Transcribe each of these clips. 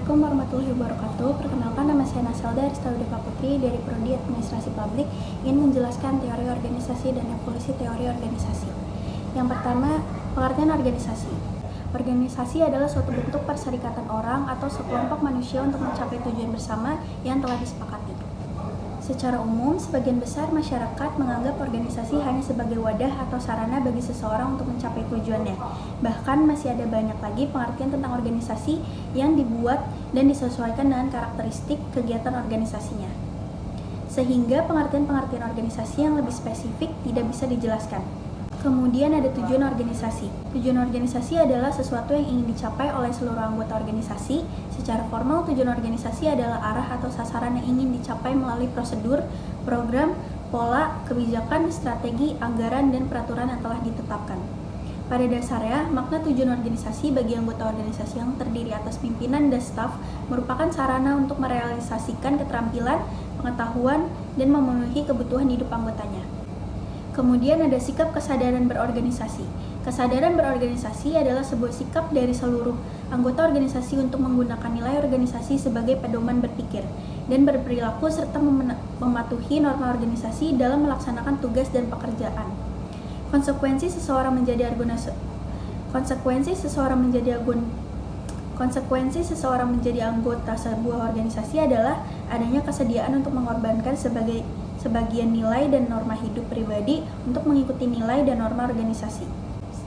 Assalamualaikum warahmatullahi wabarakatuh. Perkenalkan, nama saya Naselda Aristaudipa Putri dari Prodi Administrasi Publik, ingin menjelaskan teori organisasi dan evolusi teori organisasi. Yang pertama, pengertian organisasi. Organisasi adalah suatu bentuk perserikatan orang atau sekelompok manusia untuk mencapai tujuan bersama yang telah disepakati. Secara umum, sebagian besar masyarakat menganggap organisasi hanya sebagai wadah atau sarana bagi seseorang untuk mencapai tujuannya. Bahkan masih ada banyak lagi pengertian tentang organisasi yang dibuat dan disesuaikan dengan karakteristik kegiatan organisasinya. Sehingga pengertian-pengertian organisasi yang lebih spesifik tidak bisa dijelaskan. Kemudian ada tujuan organisasi. Tujuan organisasi adalah sesuatu yang ingin dicapai oleh seluruh anggota organisasi. Secara formal, tujuan organisasi adalah arah atau sasaran yang ingin dicapai melalui prosedur, program, pola, kebijakan, strategi, anggaran, dan peraturan yang telah ditetapkan. Pada dasarnya, makna tujuan organisasi bagi anggota organisasi yang terdiri atas pimpinan dan staf merupakan sarana untuk merealisasikan keterampilan, pengetahuan, dan memenuhi kebutuhan hidup anggotanya. Kemudian ada sikap kesadaran berorganisasi. Kesadaran berorganisasi adalah sebuah sikap dari seluruh anggota organisasi untuk menggunakan nilai organisasi sebagai pedoman berpikir dan berperilaku serta mematuhi norma organisasi dalam melaksanakan tugas dan pekerjaan. Konsekuensi seseorang menjadi anggota sebuah organisasi adalah adanya kesediaan untuk mengorbankan sebagian nilai dan norma hidup pribadi untuk mengikuti nilai dan norma organisasi.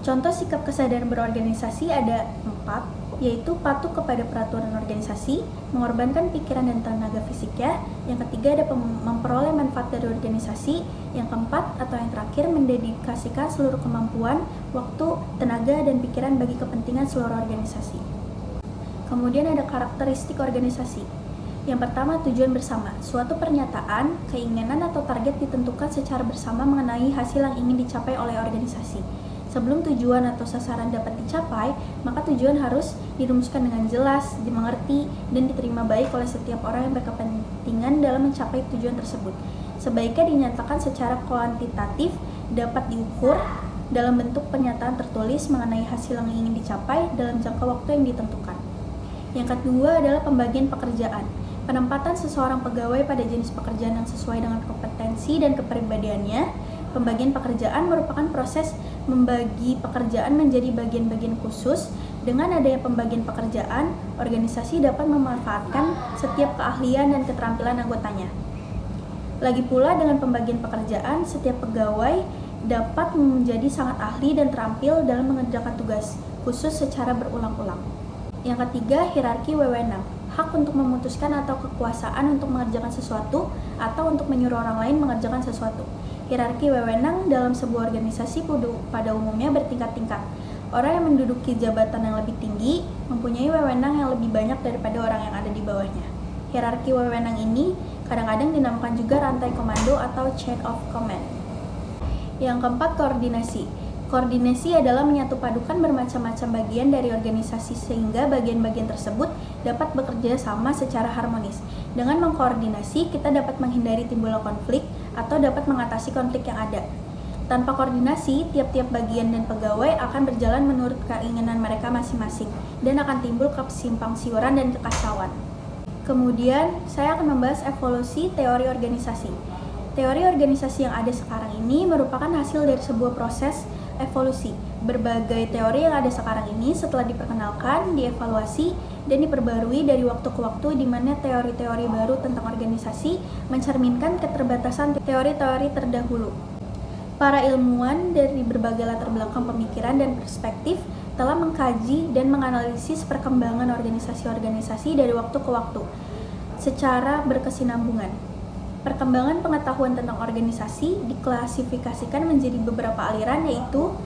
Contoh sikap kesadaran berorganisasi ada 4, yaitu patuh kepada peraturan organisasi, mengorbankan pikiran dan tenaga fisiknya. Yang ketiga ada memperoleh manfaat dari organisasi. Yang keempat atau yang terakhir mendedikasikan seluruh kemampuan, waktu, tenaga, dan pikiran bagi kepentingan seluruh organisasi. Kemudian ada karakteristik organisasi. Yang pertama, tujuan bersama. Suatu pernyataan, keinginan atau target ditentukan secara bersama mengenai hasil yang ingin dicapai oleh organisasi. Sebelum tujuan atau sasaran dapat dicapai, maka tujuan harus dirumuskan dengan jelas, dimengerti, dan diterima baik oleh setiap orang yang berkepentingan dalam mencapai tujuan tersebut. Sebaiknya dinyatakan secara kuantitatif, dapat diukur dalam bentuk pernyataan tertulis mengenai hasil yang ingin dicapai dalam jangka waktu yang ditentukan. Yang kedua adalah pembagian pekerjaan. Penempatan seseorang pegawai pada jenis pekerjaan yang sesuai dengan kompetensi dan kepribadiannya. Pembagian pekerjaan merupakan proses membagi pekerjaan menjadi bagian-bagian khusus. Dengan adanya pembagian pekerjaan, organisasi dapat memanfaatkan setiap keahlian dan keterampilan anggotanya. Lagi pula dengan pembagian pekerjaan, setiap pegawai dapat menjadi sangat ahli dan terampil dalam mengerjakan tugas khusus secara berulang-ulang. Yang ketiga, hierarki wewenang. Hak untuk memutuskan atau kekuasaan untuk mengerjakan sesuatu atau untuk menyuruh orang lain mengerjakan sesuatu. Hierarki wewenang dalam sebuah organisasi pada umumnya bertingkat-tingkat. Orang yang menduduki jabatan yang lebih tinggi mempunyai wewenang yang lebih banyak daripada orang yang ada di bawahnya. Hierarki wewenang ini kadang-kadang dinamakan juga rantai komando atau chain of command. Yang keempat, koordinasi. Koordinasi adalah menyatupadukan bermacam-macam bagian dari organisasi sehingga bagian-bagian tersebut dapat bekerja sama secara harmonis. Dengan mengkoordinasi, kita dapat menghindari timbulnya konflik atau dapat mengatasi konflik yang ada. Tanpa koordinasi, tiap-tiap bagian dan pegawai akan berjalan menurut keinginan mereka masing-masing dan akan timbul kesimpang siuran dan kekacauan. Kemudian, saya akan membahas evolusi teori organisasi. Teori organisasi yang ada sekarang ini merupakan hasil dari sebuah proses evolusi. Berbagai teori yang ada sekarang ini setelah diperkenalkan, dievaluasi, dan diperbarui dari waktu ke waktu di mana teori-teori baru tentang organisasi mencerminkan keterbatasan teori-teori terdahulu. Para ilmuwan dari berbagai latar belakang pemikiran dan perspektif telah mengkaji dan menganalisis perkembangan organisasi-organisasi dari waktu ke waktu secara berkesinambungan. Perkembangan pengetahuan tentang organisasi diklasifikasikan menjadi beberapa aliran, yaitu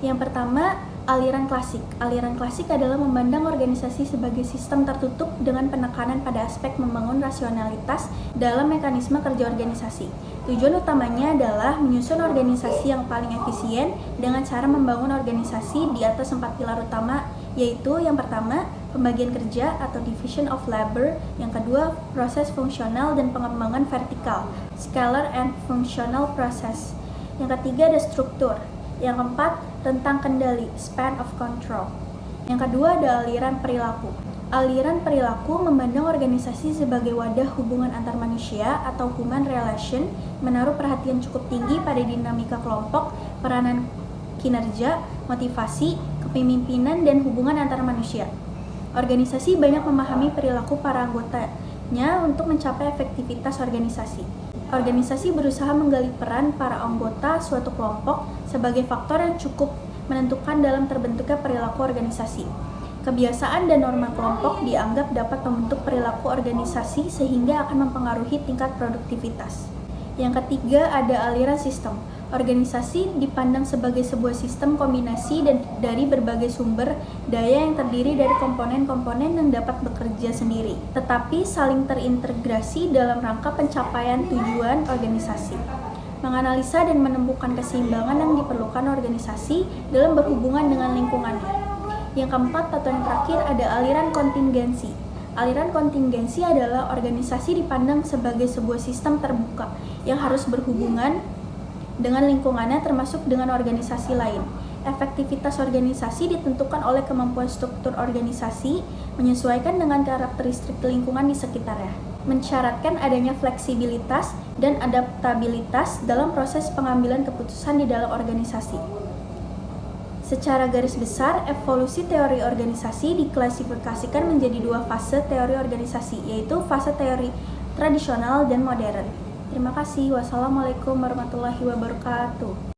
yang pertama, aliran klasik. Aliran klasik adalah memandang organisasi sebagai sistem tertutup dengan penekanan pada aspek membangun rasionalitas dalam mekanisme kerja organisasi. Tujuan utamanya adalah menyusun organisasi yang paling efisien dengan cara membangun organisasi di atas 4 pilar utama, yaitu yang pertama, pembagian kerja atau division of labor. Yang kedua, proses fungsional dan pengembangan vertikal, scalar and functional process. Yang ketiga ada struktur. Yang keempat, tentang kendali, span of control. Yang kedua ada aliran perilaku. Aliran perilaku memandang organisasi sebagai wadah hubungan antar manusia atau human relation, menaruh perhatian cukup tinggi pada dinamika kelompok, peranan kinerja, motivasi, kepemimpinan, dan hubungan antar manusia. Organisasi banyak memahami perilaku para anggotanya untuk mencapai efektivitas organisasi. Organisasi berusaha menggali peran para anggota suatu kelompok sebagai faktor yang cukup menentukan dalam terbentuknya perilaku organisasi. Kebiasaan dan norma kelompok dianggap dapat membentuk perilaku organisasi sehingga akan mempengaruhi tingkat produktivitas. Yang ketiga, ada aliran sistem. Organisasi dipandang sebagai sebuah sistem kombinasi dari berbagai sumber daya yang terdiri dari komponen-komponen yang dapat bekerja sendiri, tetapi saling terintegrasi dalam rangka pencapaian tujuan organisasi. Menganalisa dan menemukan keseimbangan yang diperlukan organisasi dalam berhubungan dengan lingkungannya. Yang keempat atau yang terakhir ada aliran kontingensi. Aliran kontingensi adalah organisasi dipandang sebagai sebuah sistem terbuka yang harus berhubungan dengan lingkungannya termasuk dengan organisasi lain. Efektivitas organisasi ditentukan oleh kemampuan struktur organisasi menyesuaikan dengan karakteristik lingkungan di sekitarnya, mensyaratkan adanya fleksibilitas dan adaptabilitas dalam proses pengambilan keputusan di dalam organisasi. Secara garis besar, evolusi teori organisasi diklasifikasikan menjadi dua fase teori organisasi, yaitu fase teori tradisional dan modern. Terima kasih. Wassalamualaikum warahmatullahi wabarakatuh.